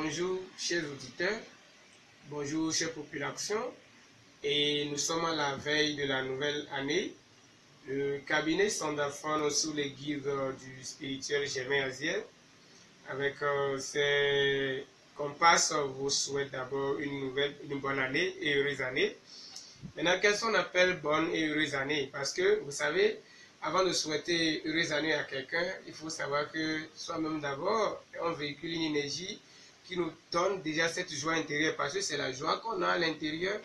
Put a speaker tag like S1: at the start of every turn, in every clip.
S1: Bonjour chers auditeurs, bonjour chère population, et nous sommes à la veille de la nouvelle année. Le cabinet Sandafon sous les guides du spirituel Germain Aziel, avec ses compasses, vous souhaite d'abord une bonne année et heureuse année. Maintenant, qu'est-ce qu'on appelle bonne et heureuse année? Parce que vous savez, avant de souhaiter heureuse année à quelqu'un, il faut savoir que soi-même d'abord, on véhicule une énergie qui nous donne déjà cette joie intérieure, parce que c'est la joie qu'on a à l'intérieur,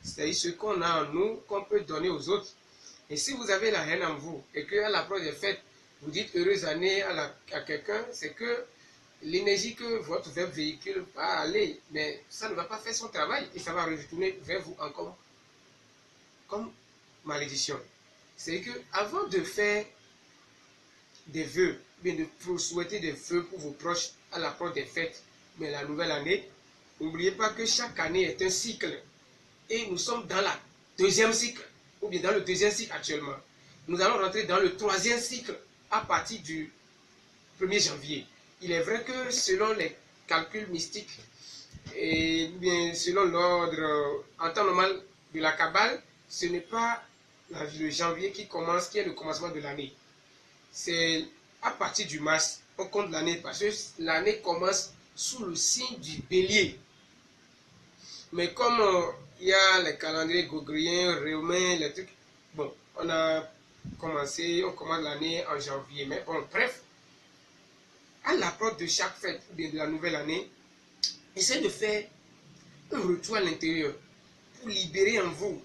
S1: c'est ce qu'on a en nous, qu'on peut donner aux autres. Et si vous avez la haine en vous, et qu'à l'approche des fêtes, vous dites heureuse année à quelqu'un, c'est que l'énergie que votre verbe véhicule va aller, mais ça ne va pas faire son travail, et ça va retourner vers vous encore comme malédiction. C'est que avant de faire des vœux, bien de souhaiter des vœux pour vos proches à l'approche des fêtes, mais la nouvelle année, n'oubliez pas que chaque année est un cycle. Et nous sommes dans la deuxième cycle, ou bien dans le deuxième cycle actuellement. Nous allons rentrer dans le troisième cycle à partir du 1er janvier. Il est vrai que selon les calculs mystiques, et bien selon l'ordre en temps normal de la Kabbale, ce n'est pas le janvier qui est le commencement de l'année. C'est à partir du mars, on compte l'année, parce que l'année commence sous le signe du bélier. Mais comme il y a les calendriers grégoriens, romains, les trucs, bon, on commence l'année en janvier. Mais bon, bref, à l'approche de chaque fête ou bien de la nouvelle année, essayez de faire un retour à l'intérieur pour libérer en vous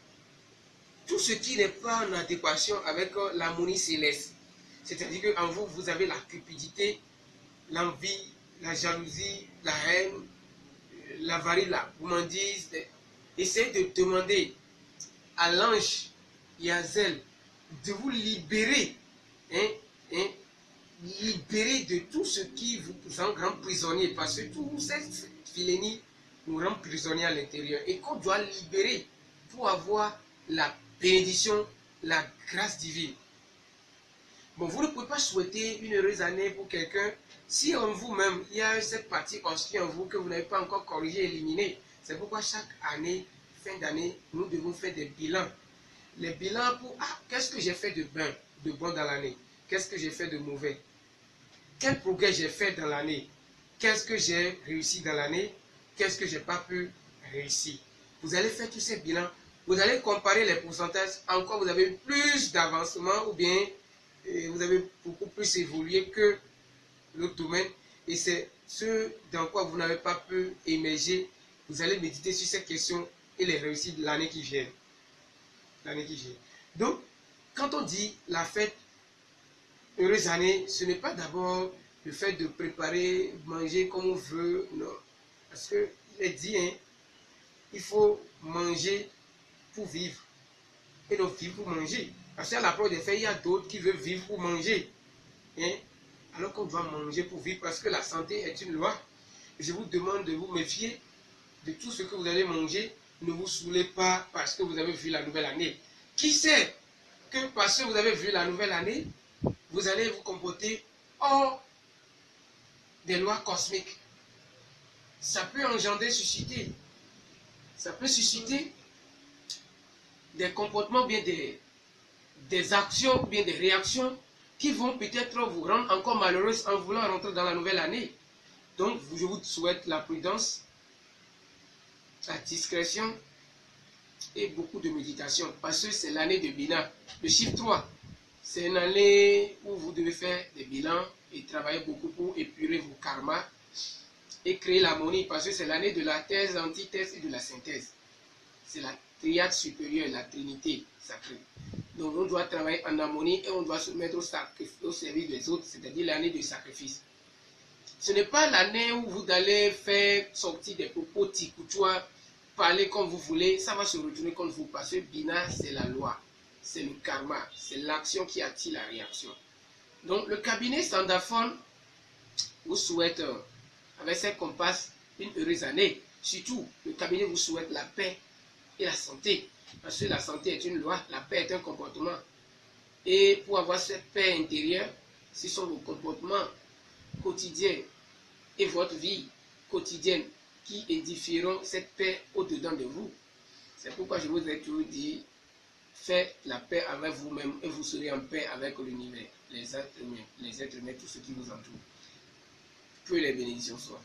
S1: tout ce qui n'est pas en adéquation avec l'harmonie céleste. C'est-à-dire qu'en vous, vous avez la cupidité, l'envie, la jalousie, la haine, l'avarie, la gourmandise. Essayez de demander à l'ange Yazel de vous libérer, libérer de tout ce qui vous rend prisonnier, parce que tout cette philénie nous rend prisonniers à l'intérieur et qu'on doit libérer pour avoir la bénédiction, la grâce divine. Bon, vous ne pouvez pas souhaiter une heureuse année pour quelqu'un si en vous-même, il y a cette partie obscure en vous que vous n'avez pas encore corrigée, éliminée. C'est pourquoi chaque année, fin d'année, nous devons faire des bilans. Les bilans pour, qu'est-ce que j'ai fait de bon dans l'année? Qu'est-ce que j'ai fait de mauvais? Quel progrès j'ai fait dans l'année? Qu'est-ce que j'ai réussi dans l'année? Qu'est-ce que j'ai pas pu réussir? Vous allez faire tous ces bilans. Vous allez comparer les pourcentages. Encore, vous avez plus d'avancement ou bien vous avez beaucoup plus évolué que l'autre domaine. Et c'est ce dans quoi vous n'avez pas pu émerger. Vous allez méditer sur ces questions et les réussir de l'année qui vient. L'année qui vient. Donc, quand on dit la fête, heureuse année, ce n'est pas d'abord le fait de préparer, manger comme on veut, non. Parce qu'il est dit, il faut manger pour vivre et non vivre pour manger. Parce qu'à l'approche des fêtes, il y a d'autres qui veulent vivre pour manger. Alors qu'on doit manger pour vivre, parce que la santé est une loi. Je vous demande de vous méfier de tout ce que vous allez manger. Ne vous saoulez pas parce que vous avez vu la nouvelle année. Qui sait que parce que vous avez vu la nouvelle année, vous allez vous comporter hors des lois cosmiques. Ça peut engendrer, susciter. Ça peut susciter des comportements, bien des actions, bien des réactions qui vont peut-être vous rendre encore malheureuse en voulant rentrer dans la nouvelle année. Donc, je vous souhaite la prudence, la discrétion et beaucoup de méditation. Parce que c'est l'année de bilan. Le chiffre 3, c'est une année où vous devez faire des bilans et travailler beaucoup pour épurer vos karmas et créer l'harmonie. Parce que c'est l'année de la thèse, l'antithèse et de la synthèse. C'est la triade supérieure, la trinité sacrée. Donc on doit travailler en harmonie et on doit se mettre au service des autres, c'est-à-dire l'année du sacrifice. Ce n'est pas l'année où vous allez faire sortir des propos ticoutois, parler comme vous voulez, ça va se retourner contre vous, parce que Bina, c'est la loi, c'est le karma, c'est l'action qui attire la réaction. Donc le cabinet Sandafon vous souhaite, avec ses compasses, une heureuse année. Surtout, le cabinet vous souhaite la paix et la santé, parce que la santé est une loi, la paix est un comportement. Et pour avoir cette paix intérieure, ce sont vos comportements quotidiens et votre vie quotidiennes qui édifieront cette paix au-dedans de vous. C'est pourquoi je vous ai toujours dit, faites la paix avec vous-même et vous serez en paix avec l'univers, les êtres humains, tous ceux qui vous entourent. Que les bénédictions soient.